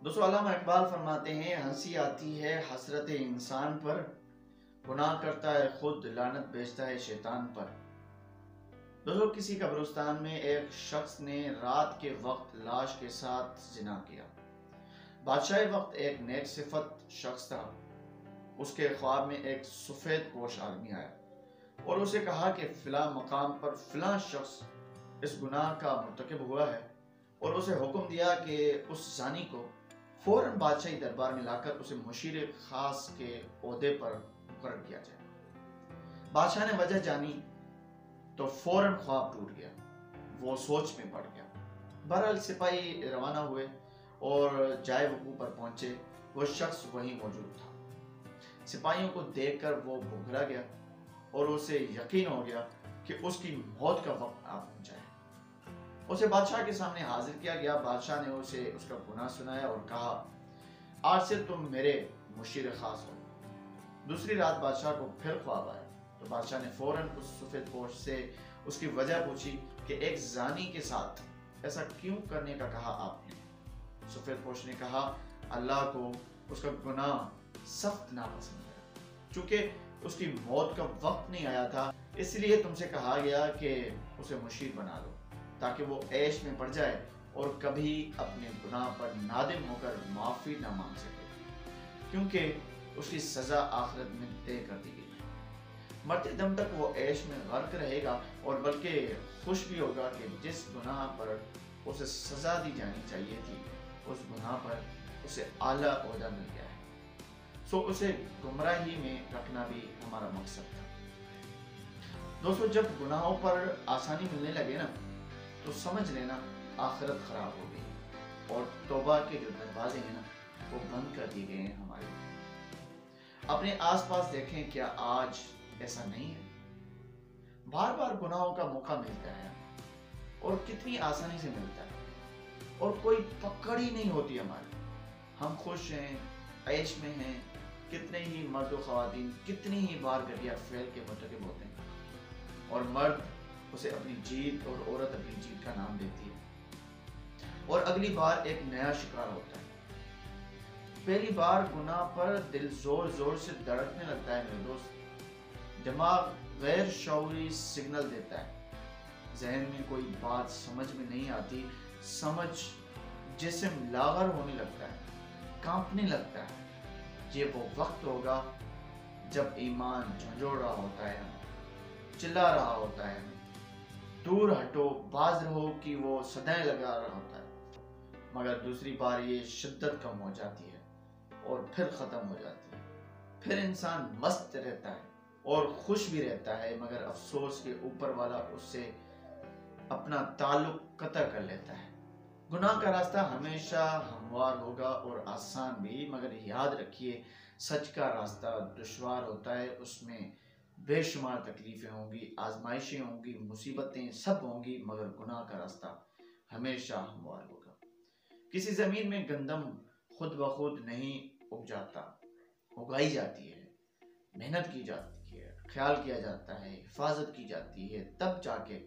دوستو علامہ اقبال فرماتے ہیں ہنسی آتی ہے حسرت انسان پر، گناہ کرتا ہے خود لعنت بھیجتا ہے شیطان پر۔ دوستو کسی قبرستان میں ایک شخص نے رات کے وقت لاش کے ساتھ زنا کیا۔ بادشاہ وقت ایک نیک صفت شخص تھا۔ اس کے خواب میں ایک سفید پوش آدمی آیا اور اسے کہا کہ فلاں مقام پر فلاں شخص اس گناہ کا مرتکب ہوا ہے، اور اسے حکم دیا کہ اس زانی کو فوراً بادشاہی دربار میں لا کر اسے مشیر خاص کے عہدے پر مقرر کیا جائے۔ بادشاہ نے وجہ جانی تو فوراً خواب ٹوٹ گیا، وہ سوچ میں پڑ گیا۔ بہرحال سپاہی روانہ ہوئے اور جائے وقوع پر پہنچے، وہ شخص وہیں موجود تھا۔ سپاہیوں کو دیکھ کر وہ بھگلا گیا اور اسے یقین ہو گیا کہ اس کی موت کا وقت آ پہنچا ہے۔ اسے بادشاہ کے سامنے حاضر کیا گیا۔ بادشاہ نے اسے اس کا گناہ سنایا اور کہا، آج سے تم میرے مشیر خاص ہو۔ دوسری رات بادشاہ کو پھر خواب آیا تو بادشاہ نے فوراً اس سفید پوش سے اس کی وجہ پوچھی کہ ایک زانی کے ساتھ ایسا کیوں کرنے کا کہا آپ نے؟ سفید پوش نے کہا، اللہ کو اس کا گناہ سخت ناپسند ہے۔ چونکہ اس کی موت کا وقت نہیں آیا تھا، اس لیے تم سے کہا گیا کہ اسے مشیر بنا لو، تاکہ وہ عیش میں پڑ جائے اور کبھی اپنے گناہ پر نادم ہو کر معافی نہ مانگ سکے، کیونکہ اس کی سزا آخرت میں طے کر دی گئی ہے۔ مرتے دم تک وہ عیش میں غرق رہے گا اور بلکہ خوش بھی ہوگا کہ جس گناہ پر اسے سزا دی جانی چاہیے تھی، اس گناہ پر اسے اعلیٰ عہدہ مل گیا ہے۔ سو اسے گمراہی میں رکھنا بھی ہمارا مقصد تھا۔ دوستو جب گناہوں پر آسانی ملنے لگے نا تو سمجھ لینا آخرت خراب ہو گئی، اور توبہ کے جو دروازے ہیں نا وہ بند کر دیے گئے ہیں ہمارے۔ اپنے آس پاس دیکھیں، کیا آج ایسا نہیں ہے؟ بار بار گناہوں کا موقع ملتا ہے اور کتنی آسانی سے ملتا ہے، اور کوئی پکڑ ہی نہیں ہوتی ہماری۔ ہم خوش ہیں، عیش میں ہیں۔ کتنے ہی مرد و خواتین کتنی ہی بار گھٹیا فعل کے مرتکب ہوتے ہیں، اور مرد اسے اپنی جیت اور عورت اپنی جیت کا نام دیتی ہے، اور اگلی بار ایک نیا شکار ہوتا ہے۔ پہلی بار گناہ پر دل زور زور سے دھڑکنے لگتا ہے میرے دوست، دماغ غیر شعوری سگنل دیتا ہے، ذہن میں کوئی بات سمجھ میں نہیں آتی، سمجھ جسم لاغر ہونے لگتا ہے، کانپنے لگتا ہے۔ یہ وہ وقت ہوگا جب ایمان جھنجھوڑ رہا ہوتا ہے، چلا رہا ہوتا ہے، دور ہٹو باز رہو کی وہ صدائیں لگا رہا ہوتا ہے، مگر دوسری بار یہ شدت کم ہو جاتی ہے اور پھر ختم ہو جاتی ہے۔ پھر انسان مست رہتا ہے اور خوش بھی رہتا ہے، مگر افسوس کے اوپر والا اس سے اپنا تعلق قطع کر لیتا ہے۔ گناہ کا راستہ ہمیشہ ہموار ہوگا اور آسان بھی، مگر یاد رکھیے سچ کا راستہ دشوار ہوتا ہے، اس میں بے شمار تکلیفیں ہوں گی، آزمائشیں ہوں گی، مصیبتیں سب ہوں گی، مگر گناہ کا راستہ ہمیشہ ہموار ہوگا۔ کسی زمین میں گندم خود بخود نہیں اگ جاتا، اگائی جاتی ہے، محنت کی جاتی ہے، خیال کیا جاتا ہے، حفاظت کی جاتی ہے، تب جا کے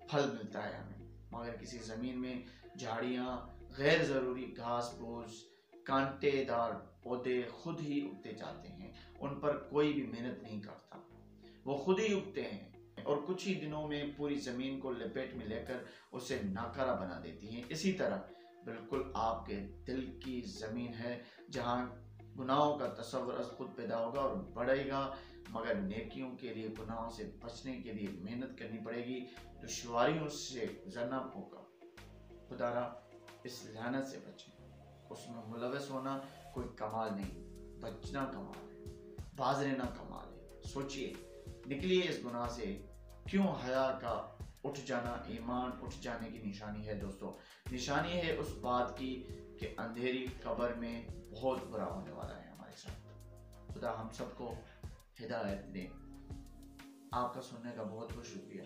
پھل ملتا ہے ہمیں۔ مگر کسی زمین میں جھاڑیاں، غیر ضروری گھاس پھوس، کانٹے دار پودے خود ہی اگتے جاتے ہیں، ان پر کوئی بھی محنت نہیں کرتا، وہ خود ہی اگتے ہیں اور کچھ ہی دنوں میں پوری زمین کو لپیٹ میں لے کر اسے ناکارہ بنا دیتی ہیں۔ اسی طرح بالکل آپ کے دل کی زمین ہے، جہاں گناہوں کا تصور از خود پیدا ہوگا اور بڑھے گا، مگر نیکیوں کے لیے، گناہوں سے بچنے کے لیے محنت کرنی پڑے گی، دشواریوں سے گزرنا ہوگا۔ خدا را اس لعنت سے بچیں، اس میں ملوث ہونا کوئی کمال نہیں، بچنا کمال ہے، باز رہنا کمال ہے۔ سوچئے، نکلیے اس گناہ سے۔ کیوں حیا کا اٹھ جانا ایمان اٹھ جانے کی نشانی ہے دوستو، نشانی ہے اس بات کی کہ اندھیری قبر میں بہت برا ہونے والا ہے ہمارے ساتھ۔ خدا ہم سب کو ہدایت دے۔ آپ کا سننے کا بہت بہت شکریہ۔